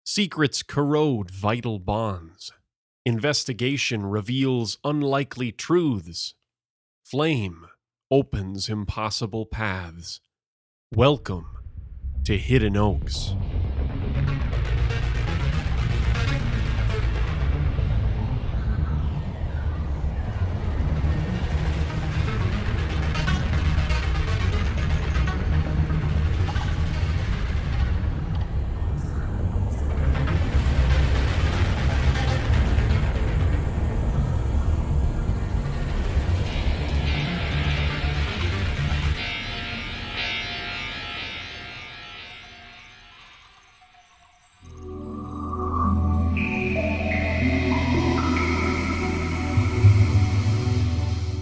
Secrets corrode vital bonds. Investigation reveals unlikely truths. Flame opens impossible paths. Welcome to Hidden Oaks.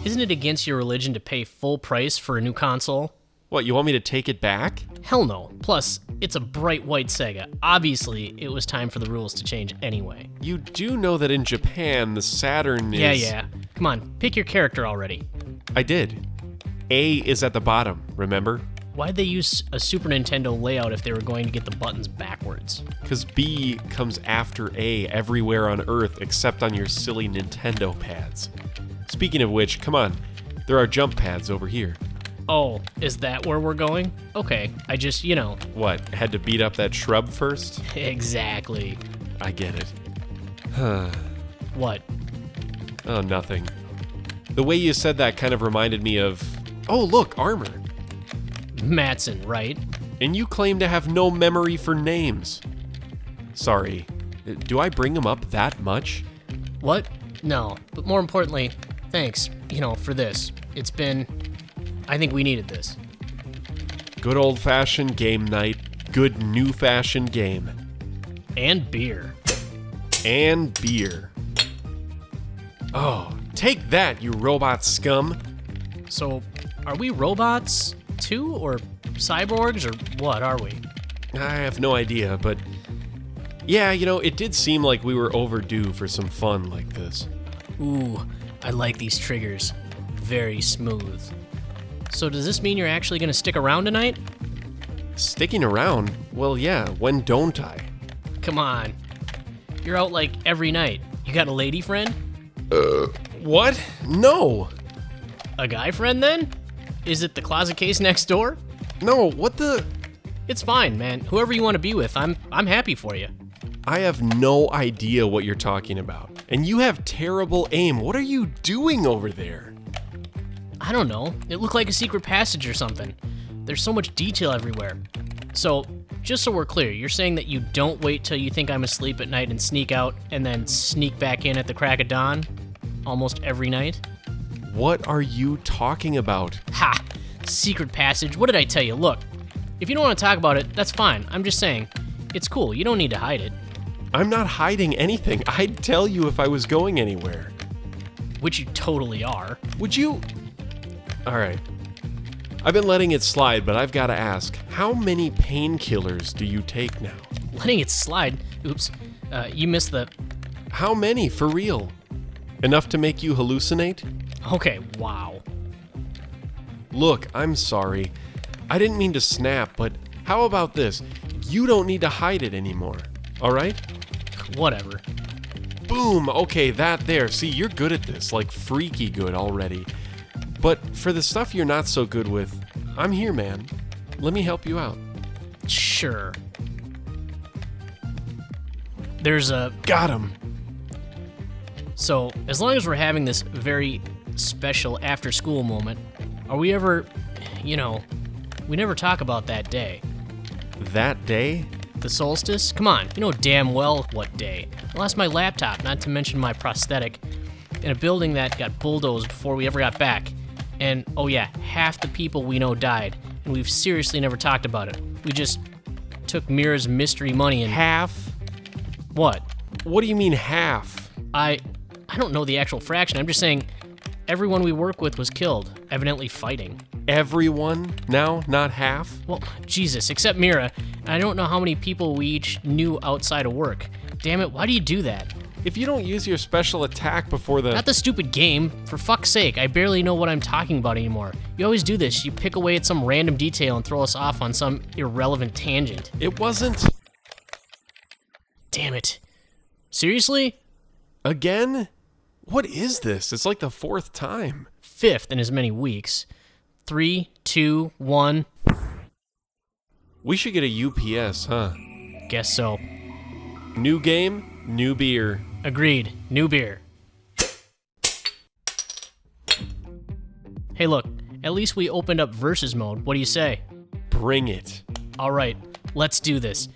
Isn't it against your religion to pay full price for a new console? What, you want me to take it back? Hell no. Plus, it's a bright white Sega. Obviously, it was time for the rules to change anyway. You do know that in Japan, the Saturn is... Yeah. Come on, pick your character already. I did. A is at the bottom, remember? Why'd they use a Super Nintendo layout if they were going to get the buttons backwards? Because B comes after A everywhere on Earth except on your silly Nintendo pads. Speaking of which, come on, there are jump pads over here. Oh, is that where we're going? Okay, I just, What, had to beat up that shrub first? Exactly. I get it. What? Oh, nothing. The way you said that kind of reminded me of... Oh, look, armor. Matson, right? And you claim to have no memory for names. Sorry, do I bring them up that much? What? No, but more importantly, thanks, for this. It's been... I think we needed this. Good old-fashioned game night. Good new-fashioned game. And beer. And beer. Oh, take that, you robot scum. So, are we robots, too? Or cyborgs? Or what are we? I have no idea, but... Yeah, it did seem like we were overdue for some fun like this. Ooh, I like these triggers. Very smooth. So does this mean you're actually going to stick around tonight? Sticking around? Well, yeah, when don't I? Come on. You're out like every night. You got a lady friend? What? No! A guy friend then? Is it the closet case next door? No, what the... It's fine, man. Whoever you want to be with, I'm happy for you. I have no idea what you're talking about. And you have terrible aim. What are you doing over there? I don't know. It looked like a secret passage or something. There's so much detail everywhere. So, just so we're clear, you're saying that you don't wait till you think I'm asleep at night and sneak out, and then sneak back in at the crack of dawn? Almost every night? What are you talking about? Ha! Secret passage. What did I tell you? Look, if you don't want to talk about it, that's fine. I'm just saying, it's cool. You don't need to hide it. I'm not hiding anything. I'd tell you if I was going anywhere. Which you totally are. Would you... All right. I've been letting it slide, but I've got to ask, how many painkillers do you take now? Letting it slide? Oops. You missed the... How many, for real? Enough to make you hallucinate? Okay, wow. Look, I'm sorry. I didn't mean to snap, but how about this? You don't need to hide it anymore, all right? Whatever. Boom! Okay, that there. See, you're good at this, like freaky good already. But for the stuff you're not so good with, I'm here, man. Let me help you out. Sure. There's a... Got him! So, as long as we're having this very special after-school moment, are we ever... we never talk about that day. That day? The solstice? Come on, you know damn well what day. I lost my laptop, not to mention my prosthetic, in a building that got bulldozed before we ever got back. And, oh yeah, half the people we know died, and we've seriously never talked about it. We just took Mira's mystery money and... Half? What? What do you mean half? I don't know the actual fraction. I'm just saying everyone we work with was killed, evidently fighting. Everyone? Now, not half? Well, Jesus, except Mira. And I don't know how many people we each knew outside of work. Damn it, why do you do that? If you don't use your special attack before the... Not the stupid game. For fuck's sake, I barely know what I'm talking about anymore. You always do this. You pick away at some random detail and throw us off on some irrelevant tangent. It wasn't... Damn it. Seriously? Again? What is this? It's like the 4th time. 5th in as many weeks. 3, 2, 1. We should get a UPS, huh? Guess so. New game, new beer. Agreed. New beer. Hey, look. At least we opened up versus mode. What do you say? Bring it. All right. Let's do this.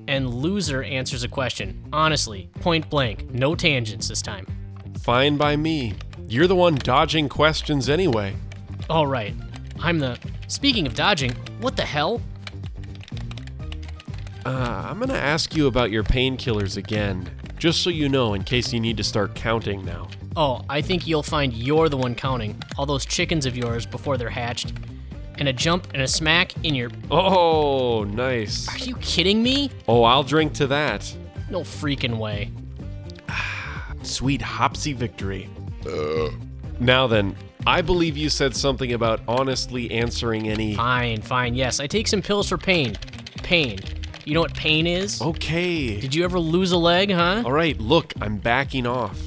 And loser answers a question. Honestly. Point blank. No tangents this time. Fine by me. You're the one dodging questions anyway. All right. Speaking of dodging, what the hell? I'm gonna ask you about your painkillers again, just so you know in case you need to start counting now. Oh, I think you'll find you're the one counting all those chickens of yours before they're hatched. And a jump and a smack in your... Oh, nice. Are you kidding me? Oh, I'll drink to that. No freaking way. Sweet hopsy victory. Now then, I believe you said something about honestly answering any... Fine, yes. I take some pills for pain. Pain. You know what pain is? Okay. Did you ever lose a leg, huh? All right, look, I'm backing off.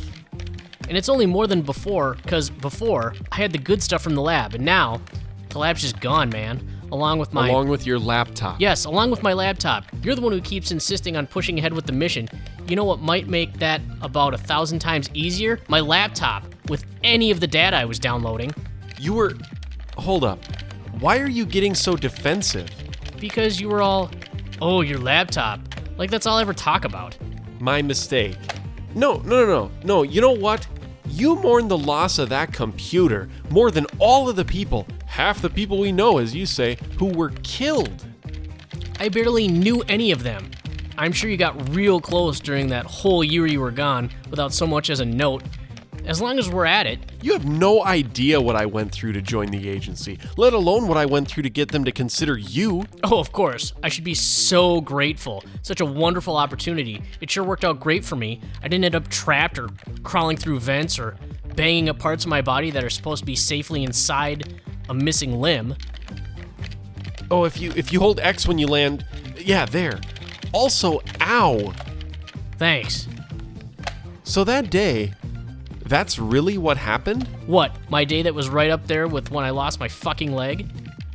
And it's only more than before, because before, I had the good stuff from the lab, and now, the lab's just gone, man. Along with your laptop. Yes, along with my laptop. You're the one who keeps insisting on pushing ahead with the mission. You know what might make that about 1,000 times easier? My laptop, with any of the data I was downloading. Hold up. Why are you getting so defensive? Because you were all, oh, your laptop. Like that's all I ever talk about. My mistake. No, you know what? You mourn the loss of that computer more than all of the people, half the people we know, as you say, who were killed. I barely knew any of them. I'm sure you got real close during that whole year you were gone without so much as a note. As long as we're at it. You have no idea what I went through to join the agency, let alone what I went through to get them to consider you. Oh, of course. I should be so grateful. Such a wonderful opportunity. It sure worked out great for me. I didn't end up trapped or crawling through vents or banging up parts of my body that are supposed to be safely inside a missing limb. Oh, if you hold X when you land, yeah, there. Also, ow. Thanks. So that day, that's really what happened? What, my day that was right up there with when I lost my fucking leg?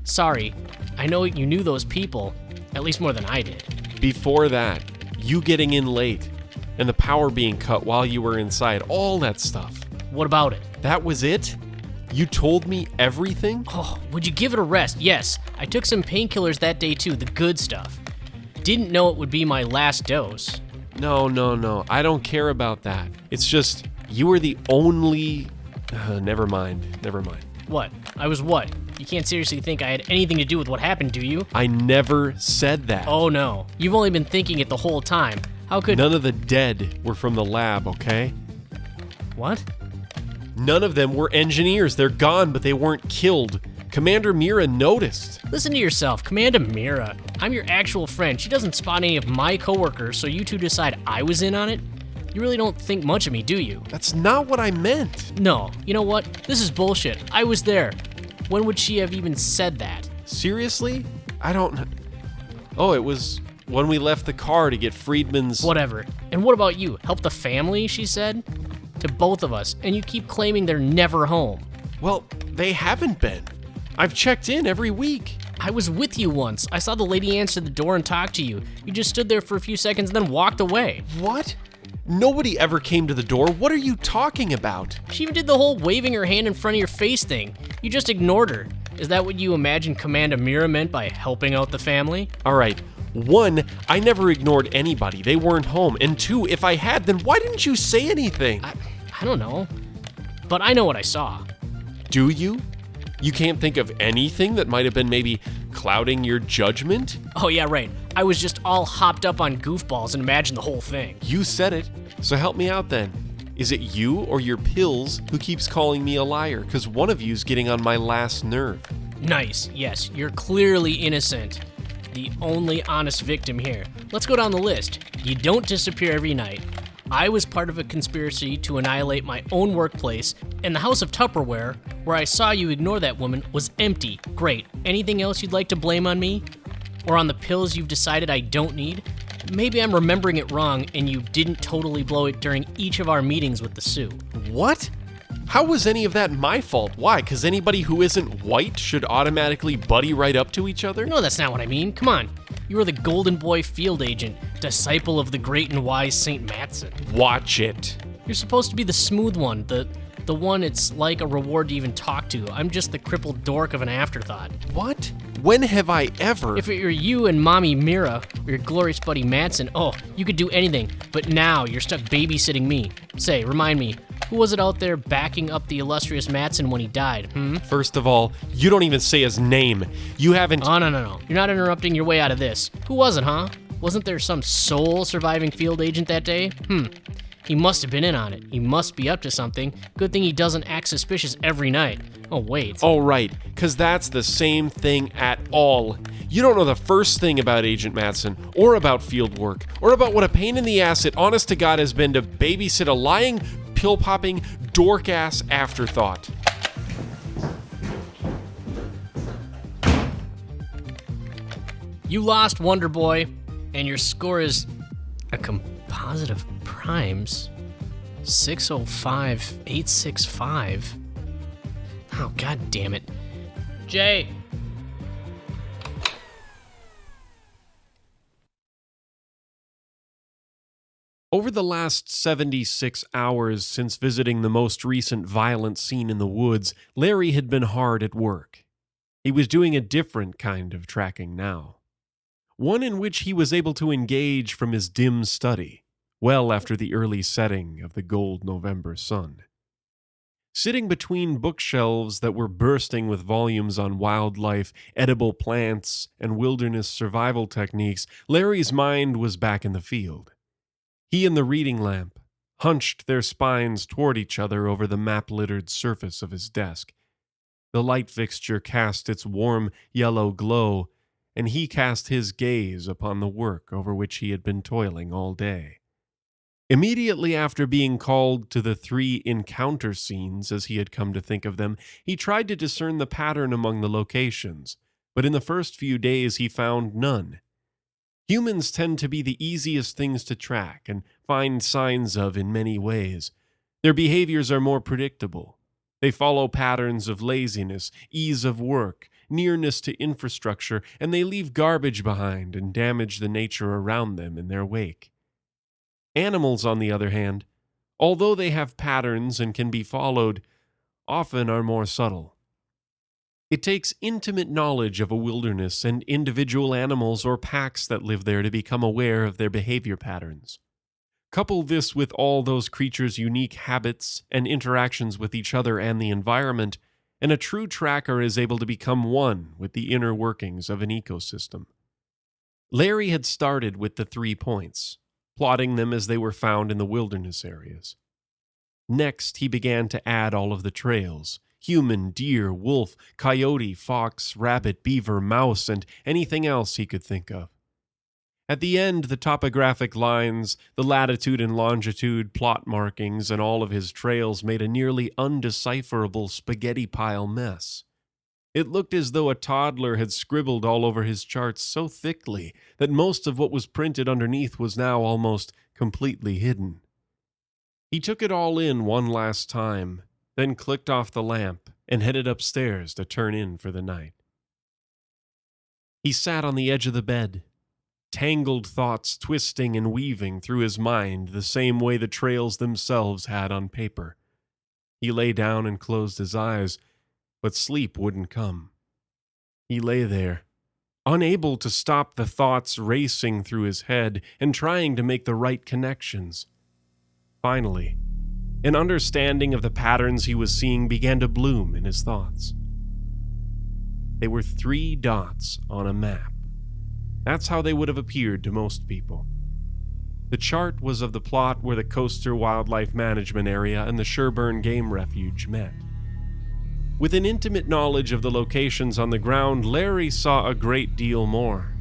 Sorry, I know you knew those people, at least more than I did. Before that, you getting in late, and the power being cut while you were inside, all that stuff. What about it? That was it? You told me everything? Oh, would you give it a rest? Yes, I took some painkillers that day too, the good stuff. Didn't know it would be my last dose. No, I don't care about that. It's just... You were the only... Never mind. What? I was what? You can't seriously think I had anything to do with what happened, do you? I never said that. Oh no. You've only been thinking it the whole time. How could... None of the dead were from the lab, okay? What? None of them were engineers. They're gone, but they weren't killed. Commander Mira noticed. Listen to yourself, Commander Mira. I'm your actual friend. She doesn't spot any of my coworkers, so you two decide I was in on it? You really don't think much of me, do you? That's not what I meant. No. You know what? This is bullshit. I was there. When would she have even said that? Seriously? I don't... Oh, it was when we left the car to get Friedman's... Whatever. And what about you? Help the family, she said? To both of us. And you keep claiming they're never home. Well, they haven't been. I've checked in every week. I was with you once. I saw the lady answer the door and talk to you. You just stood there for a few seconds and then walked away. What? Nobody ever came to the door. What are you talking about? She even did the whole waving her hand in front of your face thing. You just ignored her. Is that what you imagine Commander Mira meant by helping out the family? All right. 1, I never ignored anybody. They weren't home. And 2, if I had, then why didn't you say anything? I don't know. But I know what I saw. Do you? You can't think of anything that might have been maybe clouding your judgment? Oh yeah, right. I was just all hopped up on goofballs and imagined the whole thing. You said it, so help me out then. Is it you or your pills who keeps calling me a liar? Because one of you's getting on my last nerve. Nice, yes, you're clearly innocent. The only honest victim here. Let's go down the list. You don't disappear every night. I was part of a conspiracy to annihilate my own workplace, and the house of Tupperware, where I saw you ignore that woman, was empty. Great. Anything else you'd like to blame on me? Or on the pills you've decided I don't need? maybe I'm remembering it wrong and you didn't totally blow it during each of our meetings with the Sioux. What? How was any of that my fault? Why? Because anybody who isn't white should automatically buddy right up to each other? No, that's not what I mean. Come on. You were the Golden Boy field agent, disciple of the great and wise St. Matson. Watch it. You're supposed to be the smooth one, the one it's like a reward to even talk to. I'm just the crippled dork of an afterthought. What? When have I ever? If it were you and Mommy Mira, or your glorious buddy Matson, oh, you could do anything. But now you're stuck babysitting me. Say, remind me, who was it out there backing up the illustrious Matson when he died, First of all, you don't even say his name. You haven't... Oh, no. You're not interrupting your way out of this. Who was it, huh? Wasn't there some sole surviving field agent that day? He must have been in on it. He must be up to something. Good thing he doesn't act suspicious every night. Oh, wait. Oh, right, because that's the same thing at all. You don't know the first thing about Agent Matson, or about field work, or about what a pain in the ass it honest to God has been to babysit a lying, pill-popping, dork-ass afterthought. You lost, Wonder Boy, and your score is a composite of primes. 605865. Oh, god damn it. Jay! Over the last 76 hours since visiting the most recent violent scene in the woods, Larry had been hard at work. He was doing a different kind of tracking now. One in which he was able to engage from his dim study, well after the early setting of the gold November sun. Sitting between bookshelves that were bursting with volumes on wildlife, edible plants, and wilderness survival techniques, Larry's mind was back in the field. He and the reading lamp hunched their spines toward each other over the map-littered surface of his desk. The light fixture cast its warm yellow glow, and he cast his gaze upon the work over which he had been toiling all day. Immediately after being called to the 3 encounter scenes, as he had come to think of them, he tried to discern the pattern among the locations, but in the first few days he found none. Humans tend to be the easiest things to track and find signs of in many ways. Their behaviors are more predictable. They follow patterns of laziness, ease of work, nearness to infrastructure, and they leave garbage behind and damage the nature around them in their wake. Animals, on the other hand, although they have patterns and can be followed, often are more subtle. It takes intimate knowledge of a wilderness and individual animals or packs that live there to become aware of their behavior patterns. Couple this with all those creatures' unique habits and interactions with each other and the environment, and a true tracker is able to become one with the inner workings of an ecosystem. Larry had started with the 3 points, plotting them as they were found in the wilderness areas. Next, he began to add all of the trails: human, deer, wolf, coyote, fox, rabbit, beaver, mouse, and anything else he could think of. At the end, the topographic lines, the latitude and longitude plot markings, and all of his trails made a nearly undecipherable spaghetti pile mess. It looked as though a toddler had scribbled all over his charts so thickly that most of what was printed underneath was now almost completely hidden. He took it all in one last time, then clicked off the lamp and headed upstairs to turn in for the night. He sat on the edge of the bed, tangled thoughts twisting and weaving through his mind the same way the trails themselves had on paper. He lay down and closed his eyes, but sleep wouldn't come. He lay there, unable to stop the thoughts racing through his head and trying to make the right connections. Finally, an understanding of the patterns he was seeing began to bloom in his thoughts. They were 3 dots on a map. That's how they would have appeared to most people. The chart was of the plot where the Coaster Wildlife Management Area and the Sherburne Game Refuge met. With an intimate knowledge of the locations on the ground, Larry saw a great deal more.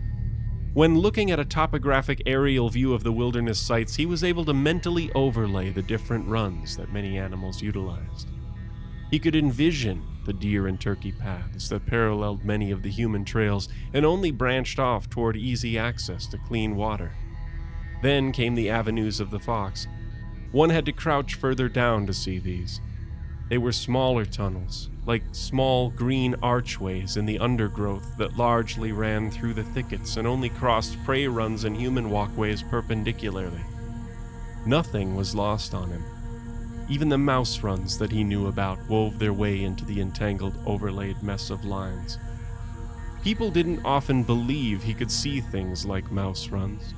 When looking at a topographic aerial view of the wilderness sites, he was able to mentally overlay the different runs that many animals utilized. He could envision the deer and turkey paths that paralleled many of the human trails and only branched off toward easy access to clean water. Then came the avenues of the fox. One had to crouch further down to see these. They were smaller tunnels, like small green archways in the undergrowth that largely ran through the thickets and only crossed prey runs and human walkways perpendicularly. Nothing was lost on him. Even the mouse runs that he knew about wove their way into the entangled, overlaid mess of lines. People didn't often believe he could see things like mouse runs.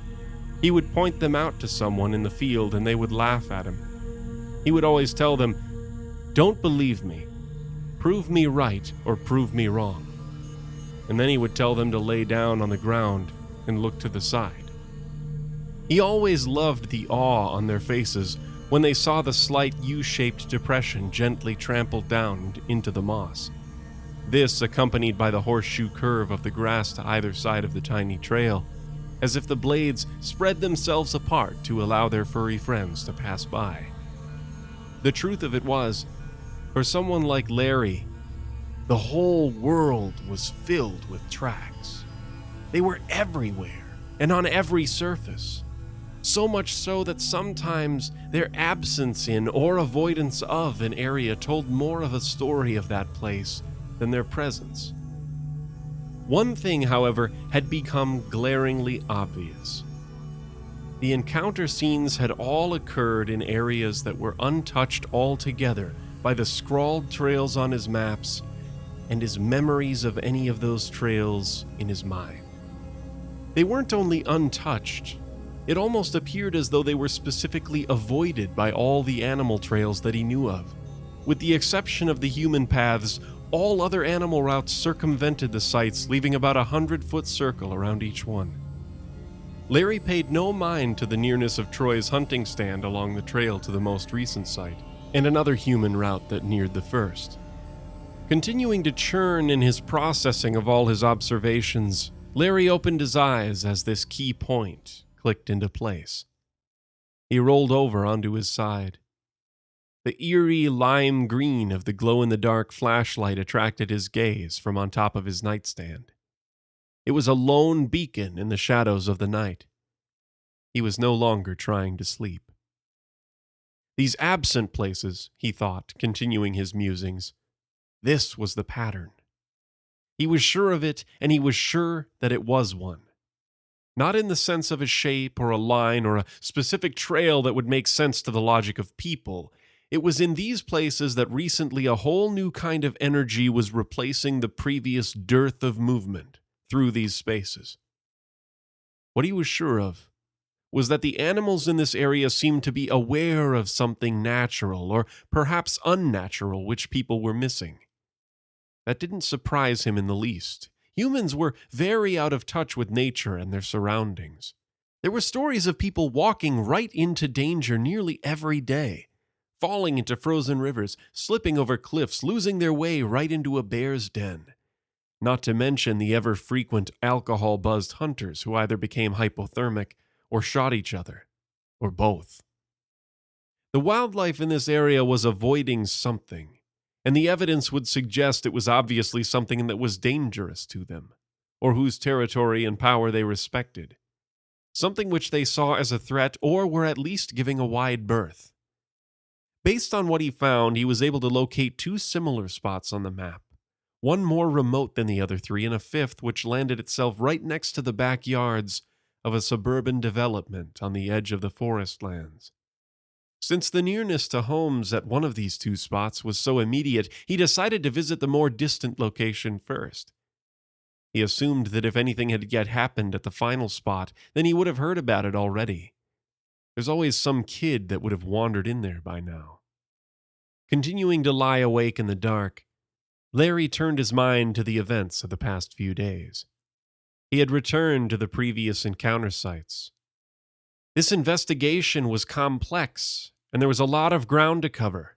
He would point them out to someone in the field and they would laugh at him. He would always tell them, "Don't believe me. Prove me right or prove me wrong." And then he would tell them to lay down on the ground and look to the side. He always loved the awe on their faces when they saw the slight U-shaped depression gently trampled down into the moss. This accompanied by the horseshoe curve of the grass to either side of the tiny trail, as if the blades spread themselves apart to allow their furry friends to pass by. The truth of it was, for someone like Larry, the whole world was filled with tracks. They were everywhere and on every surface. So much so that sometimes their absence in or avoidance of an area told more of a story of that place than their presence. One thing, however, had become glaringly obvious. The encounter scenes had all occurred in areas that were untouched altogether by the scrawled trails on his maps and his memories of any of those trails in his mind. They weren't only untouched, it almost appeared as though they were specifically avoided by all the animal trails that he knew of. With the exception of the human paths, all other animal routes circumvented the sites, leaving about 100-foot circle around each one. Larry paid no mind to the nearness of Troy's hunting stand along the trail to the most recent site, and another human route that neared the first. Continuing to churn in his processing of all his observations, Larry opened his eyes as this key point clicked into place. He rolled over onto his side. The eerie lime green of the glow-in-the-dark flashlight attracted his gaze from on top of his nightstand. It was a lone beacon in the shadows of the night. He was no longer trying to sleep. These absent places, he thought, continuing his musings, this was the pattern. He was sure of it, and he was sure that it was one. Not in the sense of a shape or a line or a specific trail that would make sense to the logic of people. It was in these places that recently a whole new kind of energy was replacing the previous dearth of movement through these spaces. What he was sure of was that the animals in this area seemed to be aware of something natural or perhaps unnatural which people were missing. That didn't surprise him in the least. Humans were very out of touch with nature and their surroundings. There were stories of people walking right into danger nearly every day, falling into frozen rivers, slipping over cliffs, losing their way right into a bear's den. Not to mention the ever-frequent alcohol-buzzed hunters who either became hypothermic or shot each other, or both. The wildlife in this area was avoiding something, and the evidence would suggest it was obviously something that was dangerous to them, or whose territory and power they respected. Something which they saw as a threat or were at least giving a wide berth. Based on what he found, he was able to locate two similar spots on the map, one more remote than the other three, and a fifth which landed itself right next to the backyards of a suburban development on the edge of the forest lands. Since the nearness to homes at one of these two spots was so immediate, he decided to visit the more distant location first. He assumed that if anything had yet happened at the final spot, then he would have heard about it already. There's always some kid that would have wandered in there by now. Continuing to lie awake in the dark, Larry turned his mind to the events of the past few days. He had returned to the previous encounter sites. This investigation was complex, and there was a lot of ground to cover.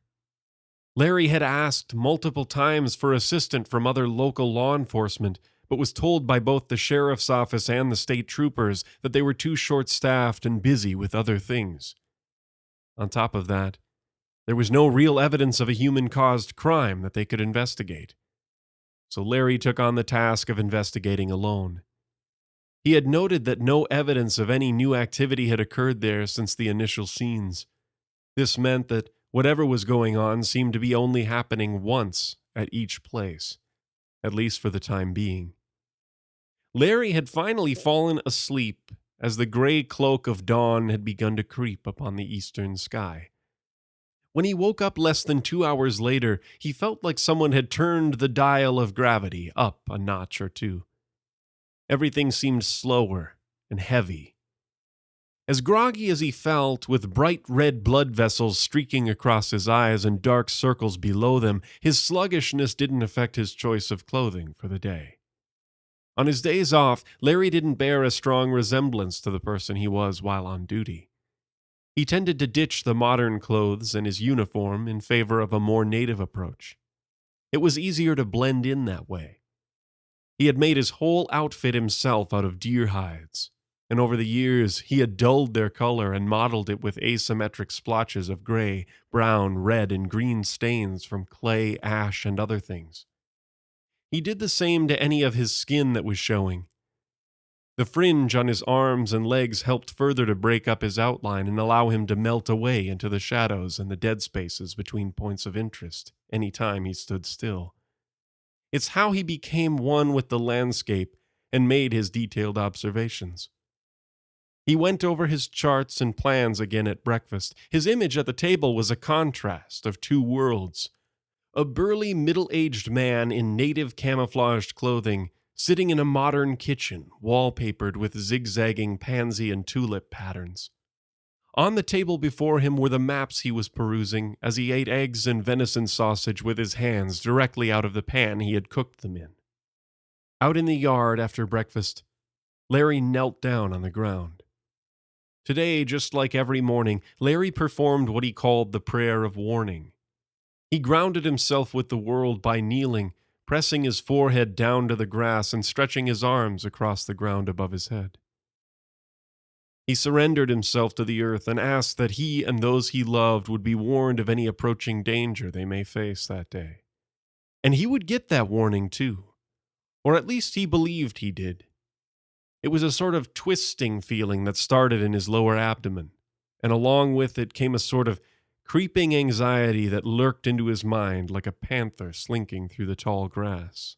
Larry had asked multiple times for assistance from other local law enforcement, but was told by both the sheriff's office and the state troopers that they were too short-staffed and busy with other things. On top of that, there was no real evidence of a human-caused crime that they could investigate. So Larry took on the task of investigating alone. He had noted that no evidence of any new activity had occurred there since the initial scenes. This meant that whatever was going on seemed to be only happening once at each place, at least for the time being. Larry had finally fallen asleep as the gray cloak of dawn had begun to creep upon the eastern sky. When he woke up less than 2 hours later, he felt like someone had turned the dial of gravity up a notch or two. Everything seemed slower and heavy. As groggy as he felt, with bright red blood vessels streaking across his eyes and dark circles below them, his sluggishness didn't affect his choice of clothing for the day. On his days off, Larry didn't bear a strong resemblance to the person he was while on duty. He tended to ditch the modern clothes and his uniform in favor of a more native approach. It was easier to blend in that way. He had made his whole outfit himself out of deer hides, and over the years he had dulled their color and mottled it with asymmetric splotches of gray, brown, red, and green stains from clay, ash, and other things. He did the same to any of his skin that was showing. The fringe on his arms and legs helped further to break up his outline and allow him to melt away into the shadows and the dead spaces between points of interest any time he stood still. It's how he became one with the landscape and made his detailed observations. He went over his charts and plans again at breakfast. His image at the table was a contrast of two worlds. A burly, middle-aged man in native camouflaged clothing, sitting in a modern kitchen, wallpapered with zigzagging pansy and tulip patterns. On the table before him were the maps he was perusing as he ate eggs and venison sausage with his hands directly out of the pan he had cooked them in. Out in the yard after breakfast, Larry knelt down on the ground. Today, just like every morning, Larry performed what he called the prayer of warning. He grounded himself with the world by kneeling, pressing his forehead down to the grass and stretching his arms across the ground above his head. He surrendered himself to the earth and asked that he and those he loved would be warned of any approaching danger they may face that day. And he would get that warning too, or at least he believed he did. It was a sort of twisting feeling that started in his lower abdomen, and along with it came a sort of creeping anxiety that lurked into his mind like a panther slinking through the tall grass.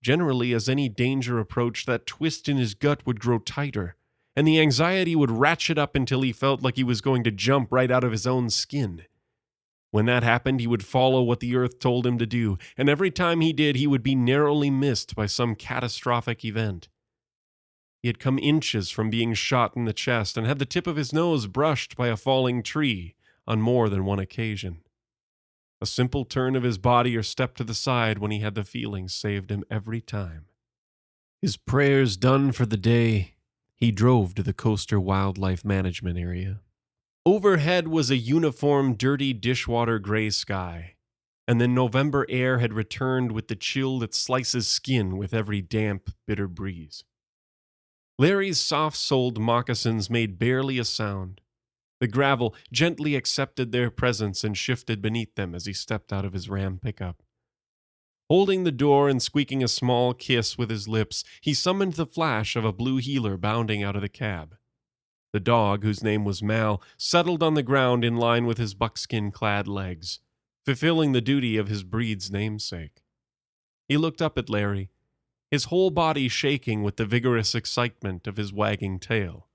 Generally, as any danger approached, that twist in his gut would grow tighter, and the anxiety would ratchet up until he felt like he was going to jump right out of his own skin. When that happened, he would follow what the earth told him to do, and every time he did, he would be narrowly missed by some catastrophic event. He had come inches from being shot in the chest and had the tip of his nose brushed by a falling tree on more than one occasion. A simple turn of his body or step to the side when he had the feeling saved him every time. His prayers done for the day, he drove to the Coaster Wildlife Management Area. Overhead was a uniform, dirty dishwater gray sky, and the November air had returned with the chill that slices skin with every damp, bitter breeze. Larry's soft-soled moccasins made barely a sound. The gravel gently accepted their presence and shifted beneath them as he stepped out of his Ram pickup. Holding the door and squeaking a small kiss with his lips, he summoned the flash of a blue heeler bounding out of the cab. The dog, whose name was Mal, settled on the ground in line with his buckskin-clad legs, fulfilling the duty of his breed's namesake. He looked up at Larry, his whole body shaking with the vigorous excitement of his wagging tail.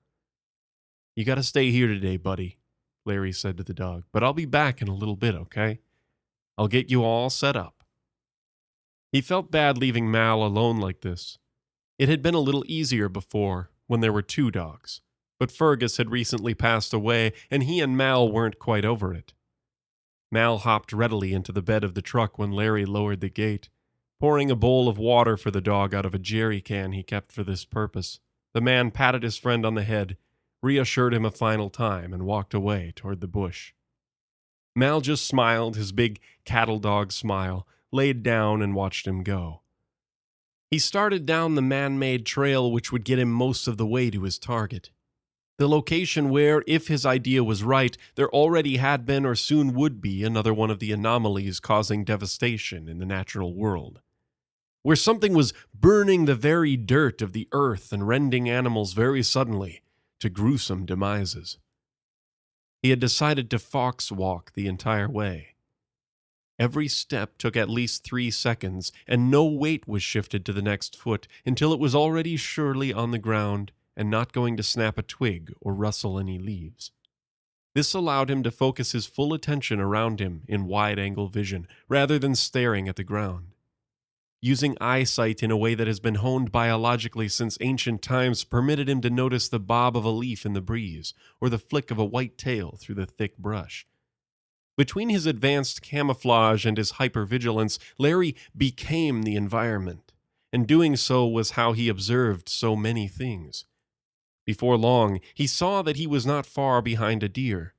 "You gotta stay here today, buddy," Larry said to the dog, "but I'll be back in a little bit, okay? I'll get you all set up." He felt bad leaving Mal alone like this. It had been a little easier before, when there were two dogs, but Fergus had recently passed away, and he and Mal weren't quite over it. Mal hopped readily into the bed of the truck when Larry lowered the gate. Pouring a bowl of water for the dog out of a jerry can he kept for this purpose, the man patted his friend on the head, reassured him a final time, and walked away toward the bush. Mal just smiled his big cattle dog smile, laid down, and watched him go. He started down the man-made trail which would get him most of the way to his target. The location where, if his idea was right, there already had been or soon would be another one of the anomalies causing devastation in the natural world. where something was burning the very dirt of the earth and rending animals very suddenly to gruesome demises. He had decided to fox walk the entire way. Every step took at least 3 seconds, and no weight was shifted to the next foot until it was already surely on the ground and not going to snap a twig or rustle any leaves. This allowed him to focus his full attention around him in wide-angle vision, rather than staring at the ground. Using eyesight in a way that has been honed biologically since ancient times permitted him to notice the bob of a leaf in the breeze, or the flick of a white tail through the thick brush. Between his advanced camouflage and his hypervigilance, Larry became the environment, and doing so was how he observed so many things. Before long, he saw that he was not far behind a deer,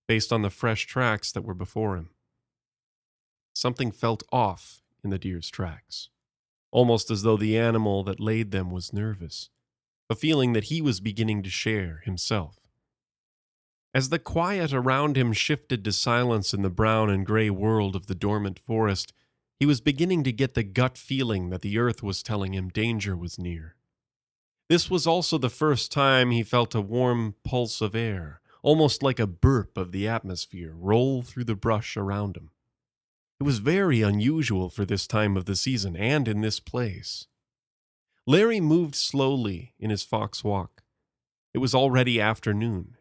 based on the fresh tracks that were before him. Something felt off in the deer's tracks, almost as though the animal that laid them was nervous, a feeling that he was beginning to share himself. As the quiet around him shifted to silence in the brown and gray world of the dormant forest, he was beginning to get the gut feeling that the earth was telling him danger was near. This was also the first time he felt a warm pulse of air, almost like a burp of the atmosphere, roll through the brush around him. It was very unusual for this time of the season and in this place. Larry moved slowly in his fox walk. It was already afternoon.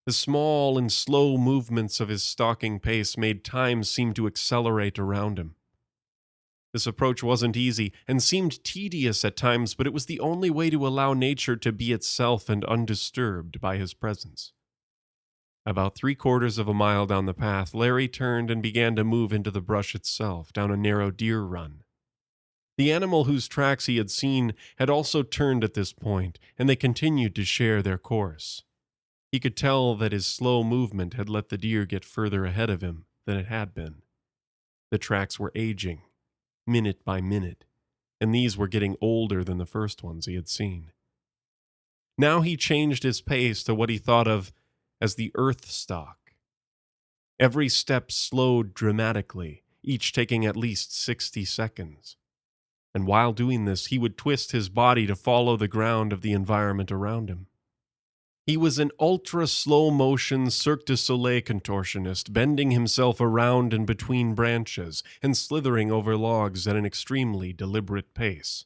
The small and slow movements of his stalking pace made time seem to accelerate around him. This approach wasn't easy and seemed tedious at times, but it was the only way to allow nature to be itself and undisturbed by his presence. About 3/4 of a mile down the path, Larry turned and began to move into the brush itself, down a narrow deer run. The animal whose tracks he had seen had also turned at this point, and they continued to share their course. He could tell that his slow movement had let the deer get further ahead of him than it had been. The tracks were aging, minute by minute, and these were getting older than the first ones he had seen. Now he changed his pace to what he thought of as the earth stalk. Every step slowed dramatically, each taking at least 60 seconds. And while doing this, he would twist his body to follow the ground of the environment around him. He was an ultra-slow-motion Cirque du Soleil contortionist, bending himself around and between branches and slithering over logs at an extremely deliberate pace.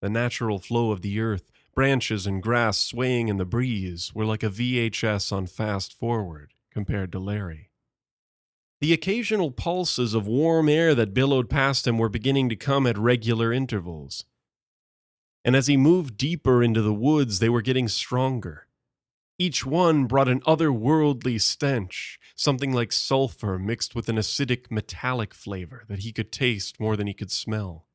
The natural flow of the earth, branches and grass swaying in the breeze, were like a VHS on fast-forward compared to Larry. The occasional pulses of warm air that billowed past him were beginning to come at regular intervals. And as he moved deeper into the woods, they were getting stronger. Each one brought an otherworldly stench, something like sulfur mixed with an acidic metallic flavor that he could taste more than he could smell.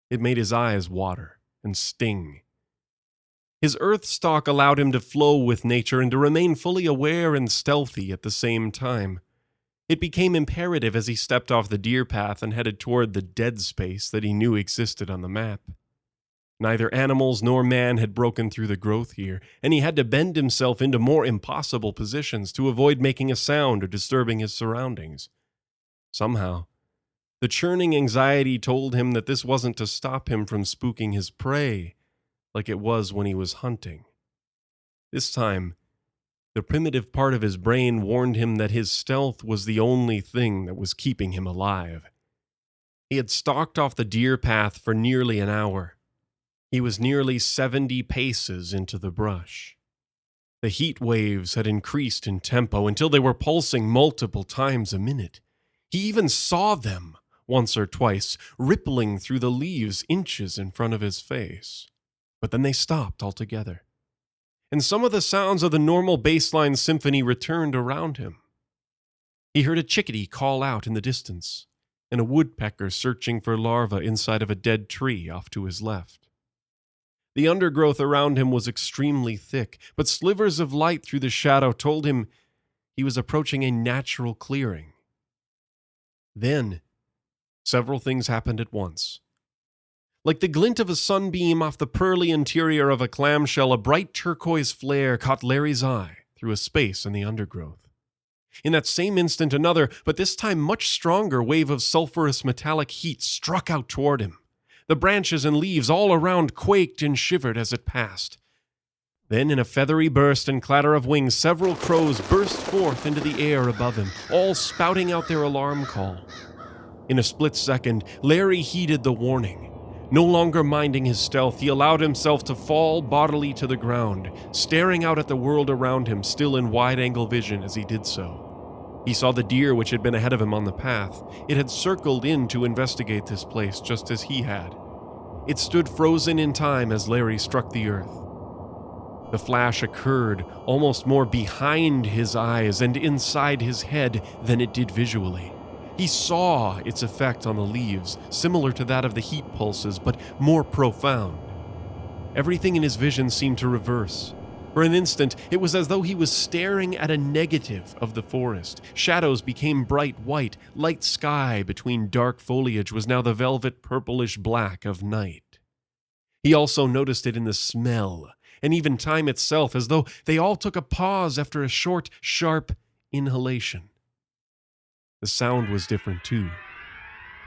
It made his eyes water and sting. His earth stalk allowed him to flow with nature and to remain fully aware and stealthy at the same time. It became imperative as he stepped off the deer path and headed toward the dead space that he knew existed on the map. Neither animals nor man had broken through the growth here, and he had to bend himself into more impossible positions to avoid making a sound or disturbing his surroundings. Somehow, the churning anxiety told him that this wasn't to stop him from spooking his prey, like it was when he was hunting. This time, the primitive part of his brain warned him that his stealth was the only thing that was keeping him alive. He had stalked off the deer path for nearly an hour. He was nearly 70 paces into the brush. The heat waves had increased in tempo until they were pulsing multiple times a minute. He even saw them once or twice, rippling through the leaves inches in front of his face. But then they stopped altogether, and some of the sounds of the normal baseline symphony returned around him. He heard a chickadee call out in the distance, and a woodpecker searching for larvae inside of a dead tree off to his left. The undergrowth around him was extremely thick, but slivers of light through the shadow told him he was approaching a natural clearing. Then, several things happened at once. Like the glint of a sunbeam off the pearly interior of a clamshell, a bright turquoise flare caught Larry's eye through a space in the undergrowth. In that same instant, another, but this time much stronger, wave of sulfurous metallic heat struck out toward him. The branches and leaves all around quaked and shivered as it passed. Then, in a feathery burst and clatter of wings, several crows burst forth into the air above him, all spouting out their alarm call. In a split second, Larry heeded the warning. No longer minding his stealth, he allowed himself to fall bodily to the ground, staring out at the world around him, still in wide-angle vision as he did so. He saw the deer which had been ahead of him on the path. It had circled in to investigate this place just as he had. It stood frozen in time as Larry struck the earth. The flash occurred almost more behind his eyes and inside his head than it did visually. He saw its effect on the leaves, similar to that of the heat pulses, but more profound. Everything in his vision seemed to reverse. For an instant, it was as though he was staring at a negative of the forest. Shadows became bright white. Light sky between dark foliage was now the velvet purplish black of night. He also noticed it in the smell, and even time itself, as though they all took a pause after a short, sharp inhalation. The sound was different too.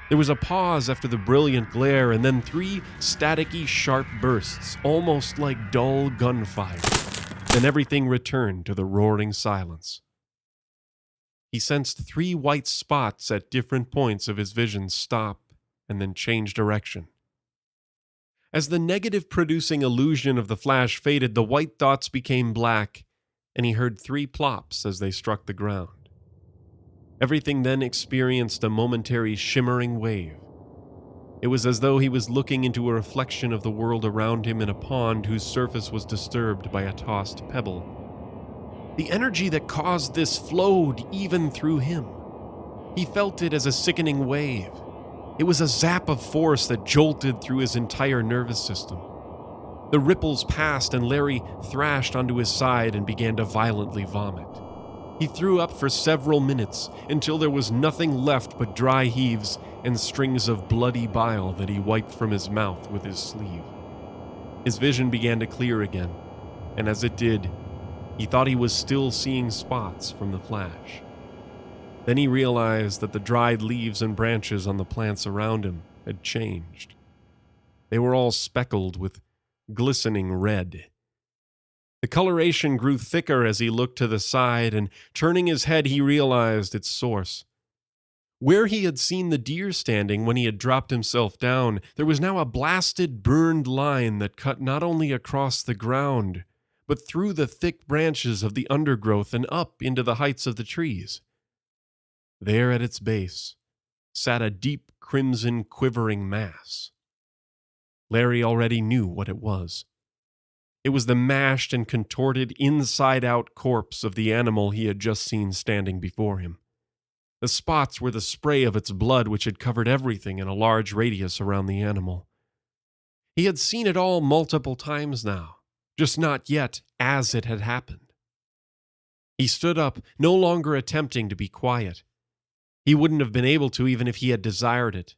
There was a pause after the brilliant glare, and then 3 staticky, sharp bursts, almost like dull gunfire. Then everything returned to the roaring silence. He sensed 3 white spots at different points of his vision stop and then change direction. As the negative-producing illusion of the flash faded, the white dots became black, and he heard 3 plops as they struck the ground. Everything then experienced a momentary shimmering wave. It was as though he was looking into a reflection of the world around him in a pond whose surface was disturbed by a tossed pebble. The energy that caused this flowed even through him. He felt it as a sickening wave. It was a zap of force that jolted through his entire nervous system. The ripples passed, and Larry thrashed onto his side and began to violently vomit. He threw up for several minutes until there was nothing left but dry heaves and strings of bloody bile that he wiped from his mouth with his sleeve. His vision began to clear again, and as it did, he thought he was still seeing spots from the flash. Then he realized that the dried leaves and branches on the plants around him had changed. They were all speckled with glistening red. The coloration grew thicker as he looked to the side, and turning his head, he realized its source. Where he had seen the deer standing when he had dropped himself down, there was now a blasted, burned line that cut not only across the ground, but through the thick branches of the undergrowth and up into the heights of the trees. There at its base sat a deep crimson quivering mass. Larry already knew what it was. It was the mashed and contorted inside-out corpse of the animal he had just seen standing before him. The spots were the spray of its blood which had covered everything in a large radius around the animal. He had seen it all multiple times now, just not yet as it had happened. He stood up, no longer attempting to be quiet. He wouldn't have been able to even if he had desired it.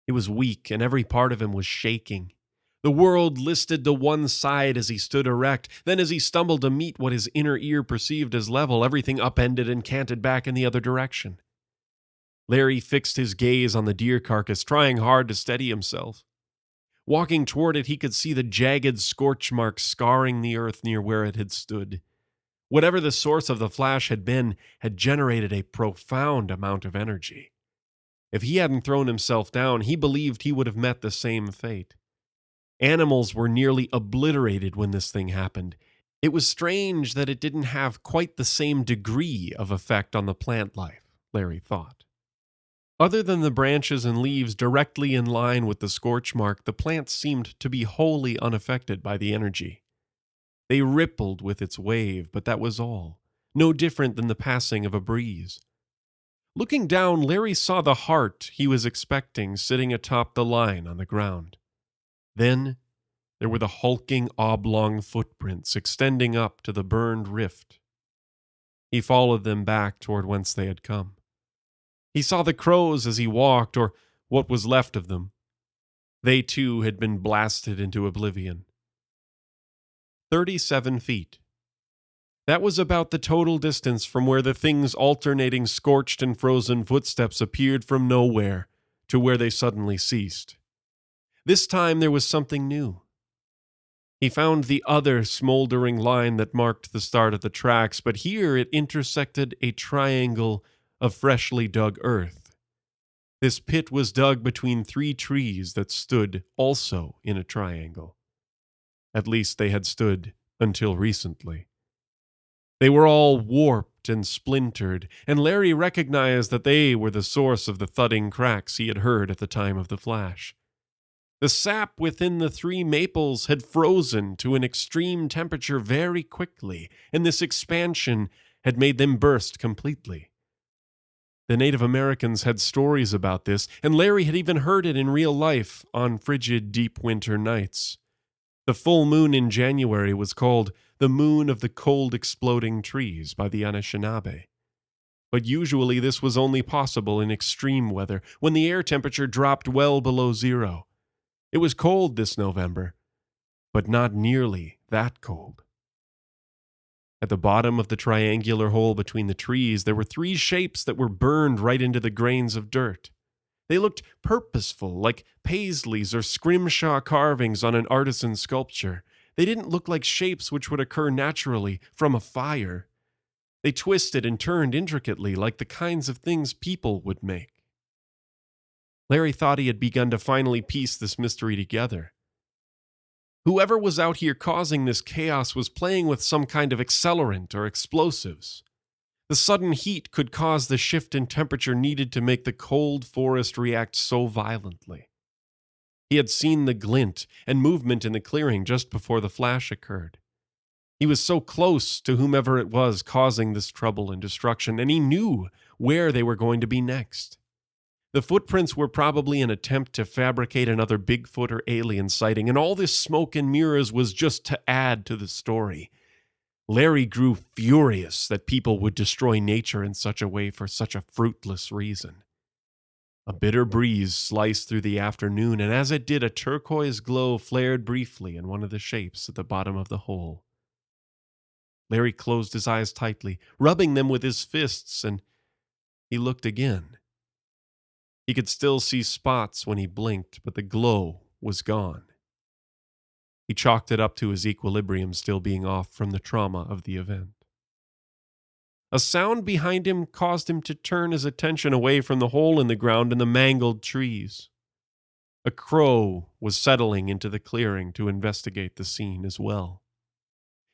He was weak, and every part of him was shaking. The world listed to one side as he stood erect. Then as he stumbled to meet what his inner ear perceived as level, everything upended and canted back in the other direction. Larry fixed his gaze on the deer carcass, trying hard to steady himself. Walking toward it, he could see the jagged scorch marks scarring the earth near where it had stood. Whatever the source of the flash had been, had generated a profound amount of energy. If he hadn't thrown himself down, he believed he would have met the same fate. Animals were nearly obliterated when this thing happened. It was strange that it didn't have quite the same degree of effect on the plant life, Larry thought. Other than the branches and leaves directly in line with the scorch mark, the plants seemed to be wholly unaffected by the energy. They rippled with its wave, but that was all, no different than the passing of a breeze. Looking down, Larry saw the heart he was expecting sitting atop the line on the ground. Then there were the hulking oblong footprints extending up to the burned rift. He followed them back toward whence they had come. He saw the crows as he walked, or what was left of them. They too had been blasted into oblivion. 37 feet. That was about the total distance from where the thing's alternating scorched and frozen footsteps appeared from nowhere to where they suddenly ceased. This time there was something new. He found the other smoldering line that marked the start of the tracks, but here it intersected a triangle of freshly dug earth. This pit was dug between 3 trees that stood also in a triangle. At least they had stood until recently. They were all warped and splintered, and Larry recognized that they were the source of the thudding cracks he had heard at the time of the flash. The sap within the 3 maples had frozen to an extreme temperature very quickly, and this expansion had made them burst completely. The Native Americans had stories about this, and Larry had even heard it in real life on frigid, deep winter nights. The full moon in January was called the Moon of the Cold Exploding Trees by the Anishinaabe. But usually this was only possible in extreme weather, when the air temperature dropped well below zero. It was cold this November, but not nearly that cold. At the bottom of the triangular hole between the trees, there were 3 shapes that were burned right into the grains of dirt. They looked purposeful, like paisleys or scrimshaw carvings on an artisan's sculpture. They didn't look like shapes which would occur naturally from a fire. They twisted and turned intricately, like the kinds of things people would make. Larry thought he had begun to finally piece this mystery together. Whoever was out here causing this chaos was playing with some kind of accelerant or explosives. The sudden heat could cause the shift in temperature needed to make the cold forest react so violently. He had seen the glint and movement in the clearing just before the flash occurred. He was so close to whomever it was causing this trouble and destruction, and he knew where they were going to be next. The footprints were probably an attempt to fabricate another Bigfoot or alien sighting, and all this smoke and mirrors was just to add to the story. Larry grew furious that people would destroy nature in such a way for such a fruitless reason. A bitter breeze sliced through the afternoon, and as it did, a turquoise glow flared briefly in one of the shapes at the bottom of the hole. Larry closed his eyes tightly, rubbing them with his fists, and he looked again. He could still see spots when he blinked, but the glow was gone. He chalked it up to his equilibrium still being off from the trauma of the event. A sound behind him caused him to turn his attention away from the hole in the ground and the mangled trees. A crow was settling into the clearing to investigate the scene as well.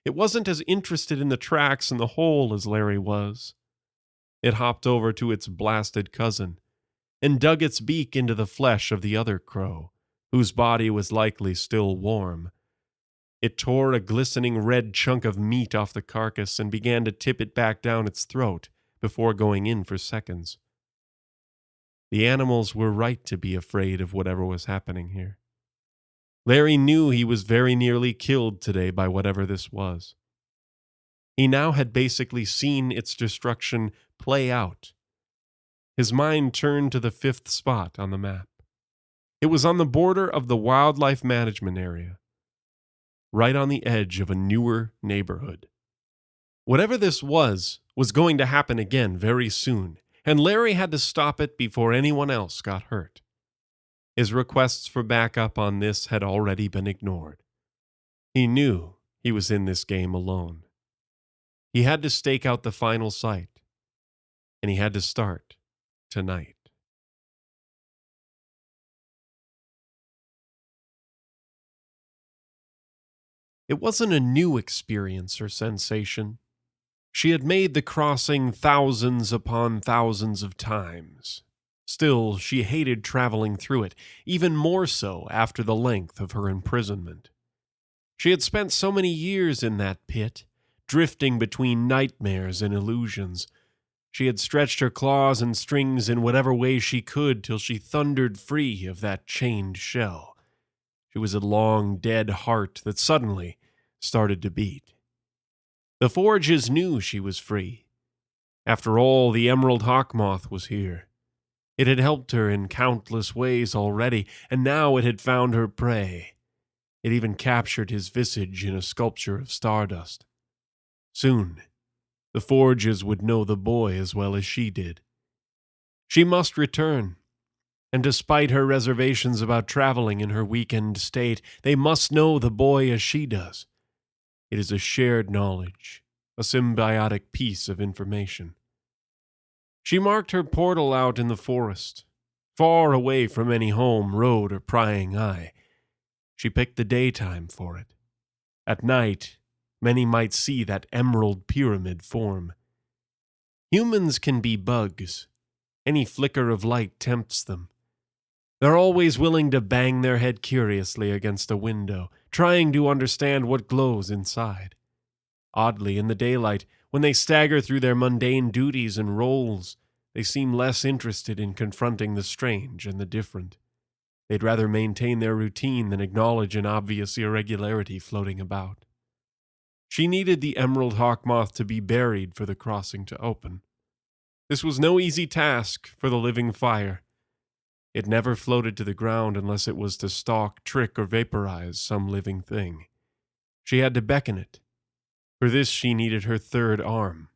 It wasn't as interested in the tracks in the hole as Larry was. It hopped over to its blasted cousin and dug its beak into the flesh of the other crow, whose body was likely still warm. It tore a glistening red chunk of meat off the carcass and began to tip it back down its throat before going in for seconds. The animals were right to be afraid of whatever was happening here. Larry knew he was very nearly killed today by whatever this was. He now had basically seen its destruction play out. His mind turned to the 5th spot on the map. It was on the border of the wildlife management area, right on the edge of a newer neighborhood. Whatever this was going to happen again very soon, and Larry had to stop it before anyone else got hurt. His requests for backup on this had already been ignored. He knew he was in this game alone. He had to stake out the final site, and he had to start tonight. It wasn't a new experience or sensation. She had made the crossing thousands upon thousands of times. Still, she hated traveling through it, even more so after the length of her imprisonment. She had spent so many years in that pit, drifting between nightmares and illusions. She had stretched her claws and strings in whatever way she could till she thundered free of that chained shell. She was a long, dead heart that suddenly started to beat. The Forges knew she was free. After all, the emerald hawkmoth was here. It had helped her in countless ways already, and now it had found her prey. It even captured his visage in a sculpture of stardust. Soon, the Forges would know the boy as well as she did. She must return. And despite her reservations about traveling in her weekend state, they must know the boy as she does. It is a shared knowledge, a symbiotic piece of information. She marked her portal out in the forest, far away from any home, road, or prying eye. She picked the daytime for it. At night, many might see that emerald pyramid form. Humans can be bugs. Any flicker of light tempts them. They're always willing to bang their head curiously against a window, trying to understand what glows inside. Oddly, in the daylight, when they stagger through their mundane duties and roles, they seem less interested in confronting the strange and the different. They'd rather maintain their routine than acknowledge an obvious irregularity floating about. She needed the emerald hawk moth to be buried for the crossing to open. This was no easy task for the living fire. It never floated to the ground unless it was to stalk, trick, or vaporize some living thing. She had to beckon it. For this she needed her third arm.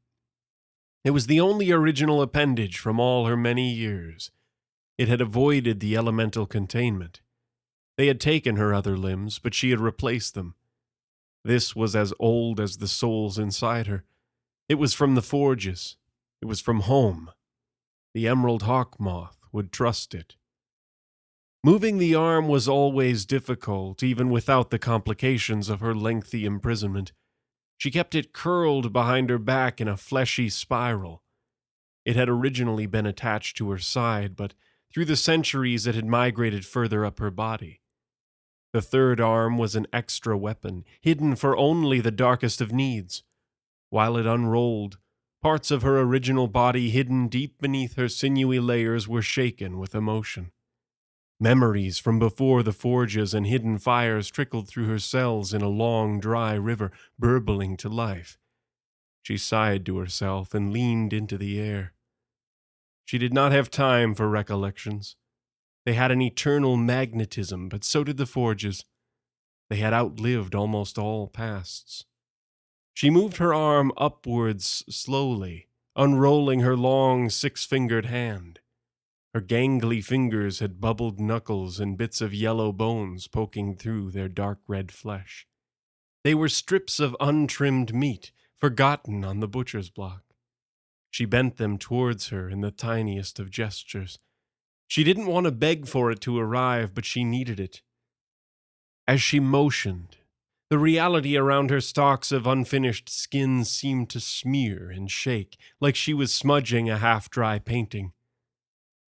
It was the only original appendage from all her many years. It had avoided the elemental containment. They had taken her other limbs, but she had replaced them. This was as old as the souls inside her. It was from the forges. It was from home. The emerald hawk moth would trust it. Moving the arm was always difficult, even without the complications of her lengthy imprisonment. She kept it curled behind her back in a fleshy spiral. It had originally been attached to her side, but through the centuries it had migrated further up her body. The third arm was an extra weapon, hidden for only the darkest of needs. While it unrolled, parts of her original body hidden deep beneath her sinewy layers were shaken with emotion. Memories from before the forges and hidden fires trickled through her cells in a long, dry river, burbling to life. She sighed to herself and leaned into the air. She did not have time for recollections. They had an eternal magnetism, but so did the forges. They had outlived almost all pasts. She moved her arm upwards slowly, unrolling her long, six-fingered hand. Her gangly fingers had bubbled knuckles and bits of yellow bones poking through their dark red flesh. They were strips of untrimmed meat, forgotten on the butcher's block. She bent them towards her in the tiniest of gestures. She didn't want to beg for it to arrive, but she needed it. As she motioned, the reality around her stalks of unfinished skin seemed to smear and shake, like she was smudging a half-dry painting.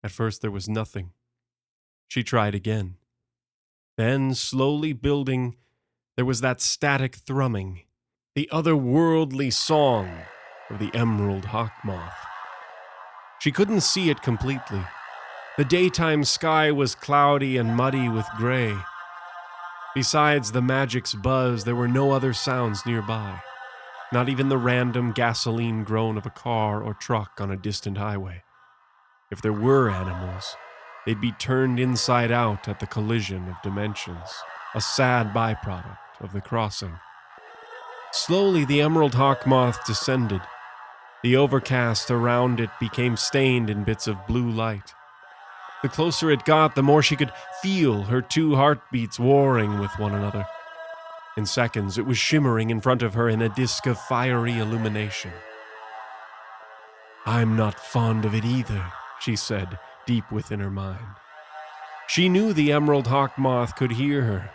At first there was nothing. She tried again. Then, slowly building, there was that static thrumming, the otherworldly song of the emerald hawk moth. She couldn't see it completely. The daytime sky was cloudy and muddy with gray. Besides the magic's buzz, there were no other sounds nearby, not even the random gasoline groan of a car or truck on a distant highway. If there were animals, they'd be turned inside out at the collision of dimensions, a sad byproduct of the crossing. Slowly, the emerald hawk moth descended. The overcast around it became stained in bits of blue light. The closer it got, the more she could feel her two heartbeats warring with one another. In seconds, it was shimmering in front of her in a disk of fiery illumination. "I'm not fond of it either," she said, deep within her mind. She knew the emerald hawk moth could hear her.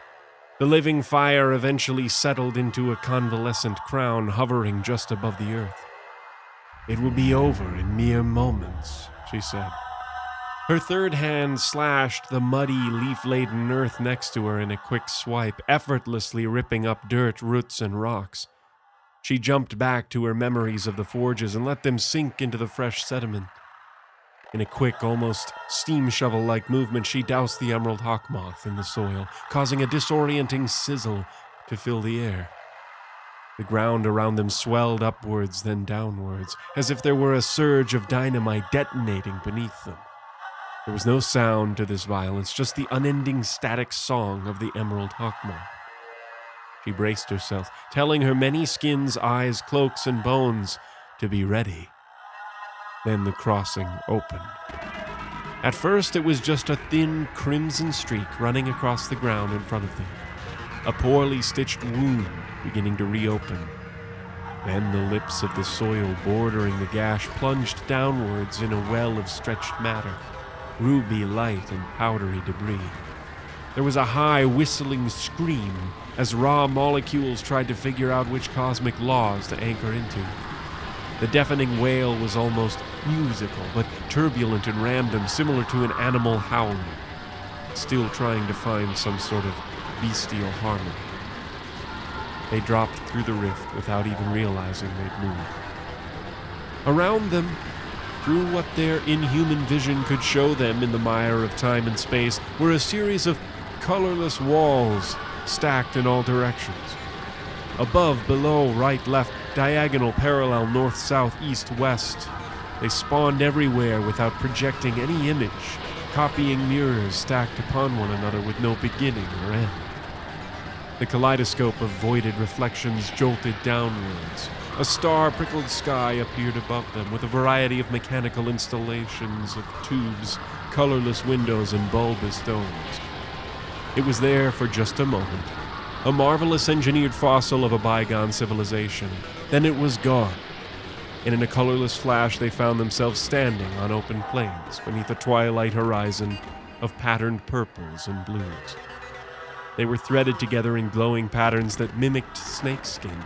The living fire eventually settled into a convalescent crown hovering just above the earth. "It will be over in mere moments," she said. Her third hand slashed the muddy, leaf-laden earth next to her in a quick swipe, effortlessly ripping up dirt, roots, and rocks. She jumped back to her memories of the forges and let them sink into the fresh sediment. In a quick, almost steam shovel-like movement, she doused the emerald hawk moth in the soil, causing a disorienting sizzle to fill the air. The ground around them swelled upwards, then downwards, as if there were a surge of dynamite detonating beneath them. There was no sound to this violence, just the unending static song of the emerald hawk moth. She braced herself, telling her many skins, eyes, cloaks, and bones to be ready. Then the crossing opened. At first, it was just a thin crimson streak running across the ground in front of them, a poorly stitched wound beginning to reopen. Then the lips of the soil bordering the gash plunged downwards in a well of stretched matter, ruby light and powdery debris. There was a high whistling scream as raw molecules tried to figure out which cosmic laws to anchor into. The deafening wail was almost musical, but turbulent and random, similar to an animal howling, still trying to find some sort of bestial harmony. They dropped through the rift without even realizing they'd moved. Around them, through what their inhuman vision could show them in the mire of time and space, were a series of colorless walls stacked in all directions. Above, below, right, left, diagonal, parallel, north, south, east, west. They spawned everywhere without projecting any image, copying mirrors stacked upon one another with no beginning or end. The kaleidoscope of voided reflections jolted downwards. A star-prickled sky appeared above them with a variety of mechanical installations of tubes, colorless windows, and bulbous domes. It was there for just a moment, a marvelous engineered fossil of a bygone civilization. Then it was gone, and in a colorless flash they found themselves standing on open plains beneath a twilight horizon of patterned purples and blues. They were threaded together in glowing patterns that mimicked snakeskin.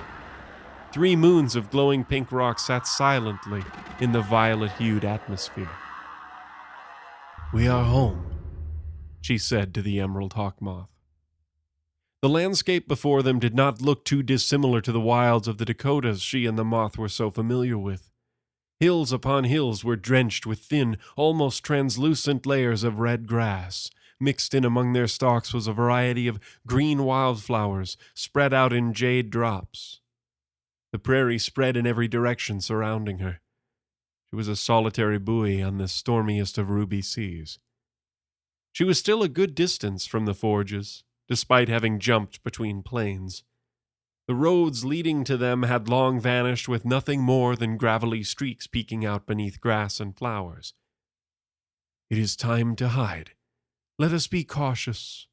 3 moons of glowing pink rock sat silently in the violet-hued atmosphere. "We are home," she said to the emerald hawk moth. The landscape before them did not look too dissimilar to the wilds of the Dakotas she and the moth were so familiar with. Hills upon hills were drenched with thin, almost translucent layers of red grass. Mixed in among their stalks was a variety of green wildflowers spread out in jade drops. The prairie spread in every direction surrounding her. She was a solitary buoy on the stormiest of ruby seas. She was still a good distance from the forges, despite having jumped between plains. The roads leading to them had long vanished with nothing more than gravelly streaks peeking out beneath grass and flowers. "It is time to hide. Let us be cautious.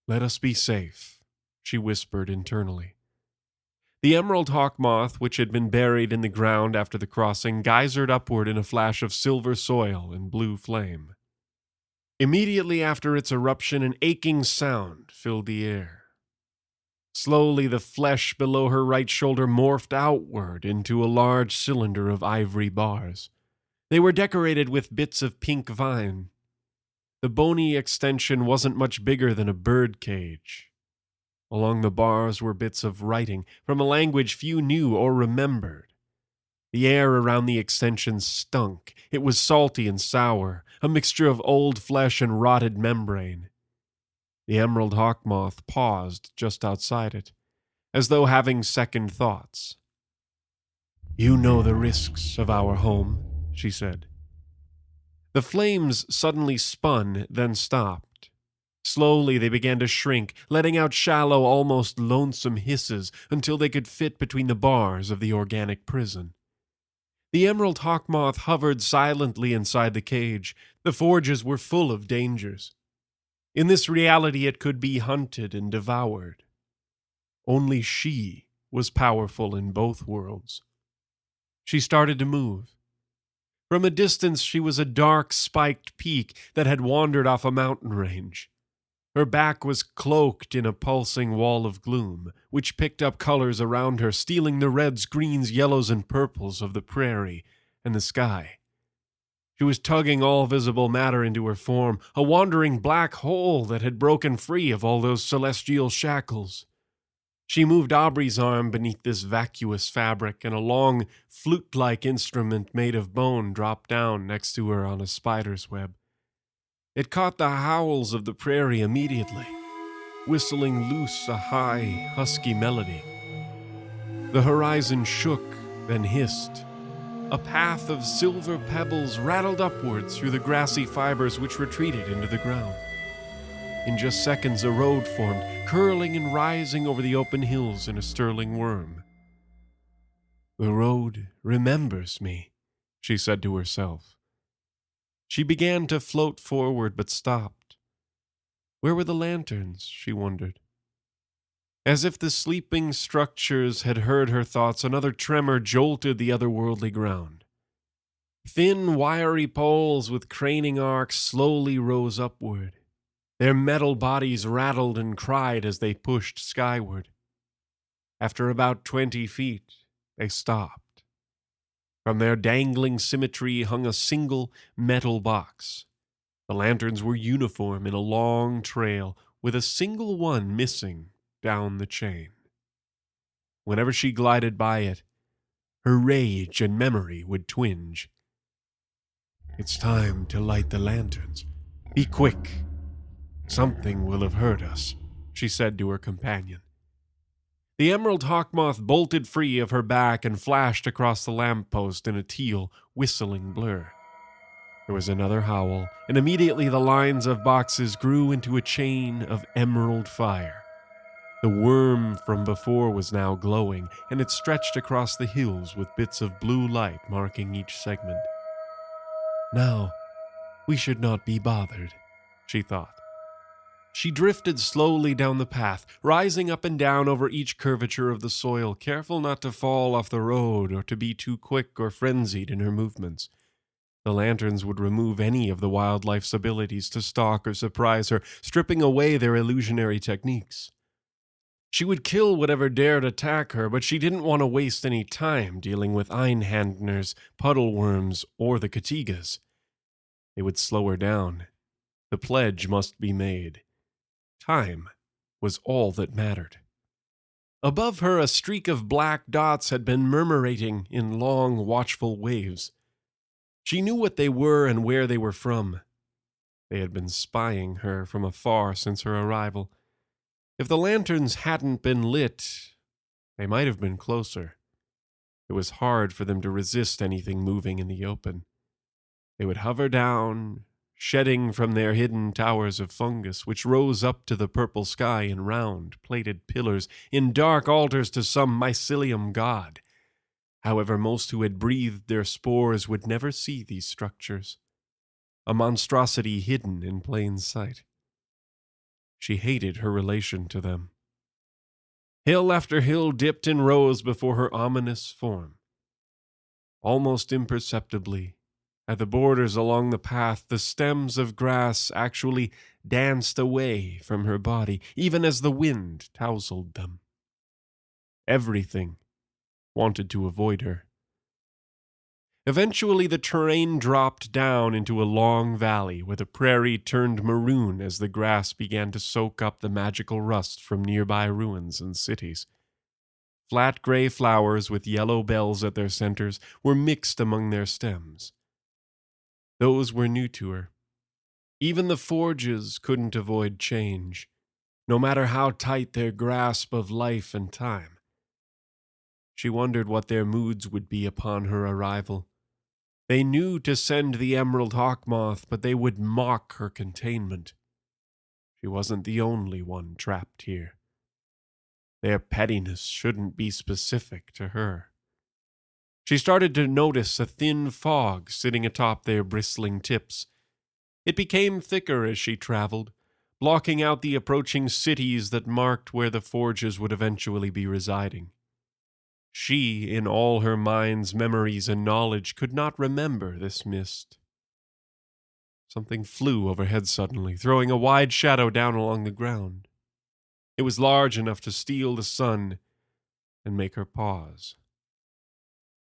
Let us be safe," she whispered internally. The emerald hawk moth, which had been buried in the ground after the crossing, geysered upward in a flash of silver soil and blue flame. Immediately after its eruption, an aching sound filled the air. Slowly, the flesh below her right shoulder morphed outward into a large cylinder of ivory bars. They were decorated with bits of pink vine. The bony extension wasn't much bigger than a bird cage. Along the bars were bits of writing from a language few knew or remembered. The air around the extension stunk. It was salty and sour, a mixture of old flesh and rotted membrane. The emerald hawk moth paused just outside it, as though having second thoughts. "You know the risks of our home," she said. The flames suddenly spun, then stopped. Slowly they began to shrink, letting out shallow, almost lonesome hisses until they could fit between the bars of the organic prison. The emerald hawk moth hovered silently inside the cage. The forges were full of dangers. In this reality it could be hunted and devoured. Only she was powerful in both worlds. She started to move. From a distance she was a dark, spiked peak that had wandered off a mountain range. Her back was cloaked in a pulsing wall of gloom, which picked up colors around her, stealing the reds, greens, yellows, and purples of the prairie and the sky. She was tugging all visible matter into her form, a wandering black hole that had broken free of all those celestial shackles. She moved Aubrey's arm beneath this vacuous fabric, and a long, flute-like instrument made of bone dropped down next to her on a spider's web. It caught the howls of the prairie immediately, whistling loose a high, husky melody. The horizon shook, then hissed. A path of silver pebbles rattled upwards through the grassy fibers which retreated into the ground. In just seconds, a road formed, curling and rising over the open hills in a sterling worm. "The road remembers me," she said to herself. She began to float forward but stopped. Where were the lanterns, she wondered. As if the sleeping structures had heard her thoughts, another tremor jolted the otherworldly ground. Thin, wiry poles with craning arcs slowly rose upward. Their metal bodies rattled and cried as they pushed skyward. After about 20 feet, they stopped. From their dangling symmetry hung a single metal box. The lanterns were uniform in a long trail, with a single one missing down the chain. Whenever she glided by it, her rage and memory would twinge. It's time to light the lanterns. Be quick. Something will have heard us, she said to her companion. The emerald hawkmoth bolted free of her back and flashed across the lamppost in a teal, whistling blur. There was another howl, and immediately the lines of boxes grew into a chain of emerald fire. The worm from before was now glowing, and it stretched across the hills with bits of blue light marking each segment. Now, we should not be bothered, she thought. She drifted slowly down the path, rising up and down over each curvature of the soil, careful not to fall off the road or to be too quick or frenzied in her movements. The lanterns would remove any of the wildlife's abilities to stalk or surprise her, stripping away their illusionary techniques. She would kill whatever dared attack her, but she didn't want to waste any time dealing with Einhandners, puddle worms, or the Katigas. They would slow her down. The pledge must be made. Time was all that mattered. Above her, a streak of black dots had been murmurating in long, watchful waves. She knew what they were and where they were from. They had been spying her from afar since her arrival. If the lanterns hadn't been lit, they might have been closer. It was hard for them to resist anything moving in the open. They would hover down, shedding from their hidden towers of fungus, which rose up to the purple sky in round, plated pillars, in dark altars to some mycelium god. However, most who had breathed their spores would never see these structures, a monstrosity hidden in plain sight. She hated her relation to them. Hill after hill dipped and rose before her ominous form. Almost imperceptibly, at the borders along the path, the stems of grass actually danced away from her body, even as the wind tousled them. Everything wanted to avoid her. Eventually, the terrain dropped down into a long valley where the prairie turned maroon as the grass began to soak up the magical rust from nearby ruins and cities. Flat gray flowers with yellow bells at their centers were mixed among their stems. Those were new to her. Even the forges couldn't avoid change, no matter how tight their grasp of life and time. She wondered what their moods would be upon her arrival. They knew to send the emerald hawkmoth, but they would mock her containment. She wasn't the only one trapped here. Their pettiness shouldn't be specific to her. She started to notice a thin fog sitting atop their bristling tips. It became thicker as she traveled, blocking out the approaching cities that marked where the forges would eventually be residing. She, in all her mind's memories and knowledge, could not remember this mist. Something flew overhead suddenly, throwing a wide shadow down along the ground. It was large enough to steal the sun and make her pause.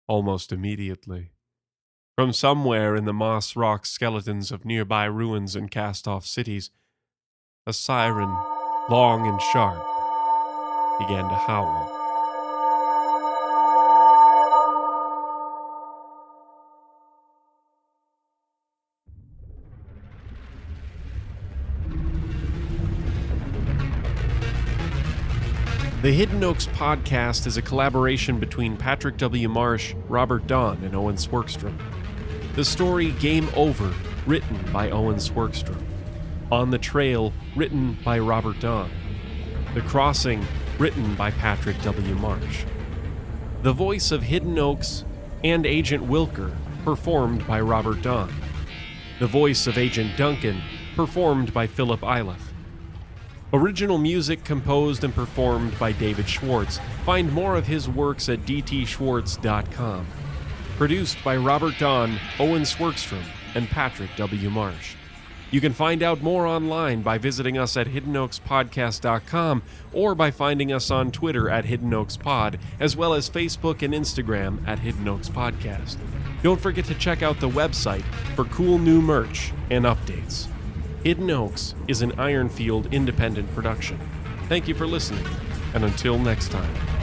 Almost immediately, from somewhere in the moss rock skeletons of nearby ruins and cast-off cities, a siren, long and sharp, began to howl. The Hidden Oaks podcast is a collaboration between Patrick W. Marsh, Robert Don, and Owen Swerkstrom. The story Game Over, written by Owen Swerkstrom. On the Trail, written by Robert Don. The Crossing, written by Patrick W. Marsh. The voice of Hidden Oaks and Agent Wilker, performed by Robert Don. The voice of Agent Duncan, performed by Philip Iliff. Original music composed and performed by David Schwartz. Find more of his works at dtschwartz.com. Produced by Robert Don, Owen Swerkstrom, and Patrick W. Marsh. You can find out more online by visiting us at hiddenoakspodcast.com or by finding us on Twitter at Hidden Oaks Pod, as well as Facebook and Instagram at Hidden Oaks Podcast. Don't forget to check out the website for cool new merch and updates. Hidden Oaks is an Ironfield independent production. Thank you for listening, and until next time.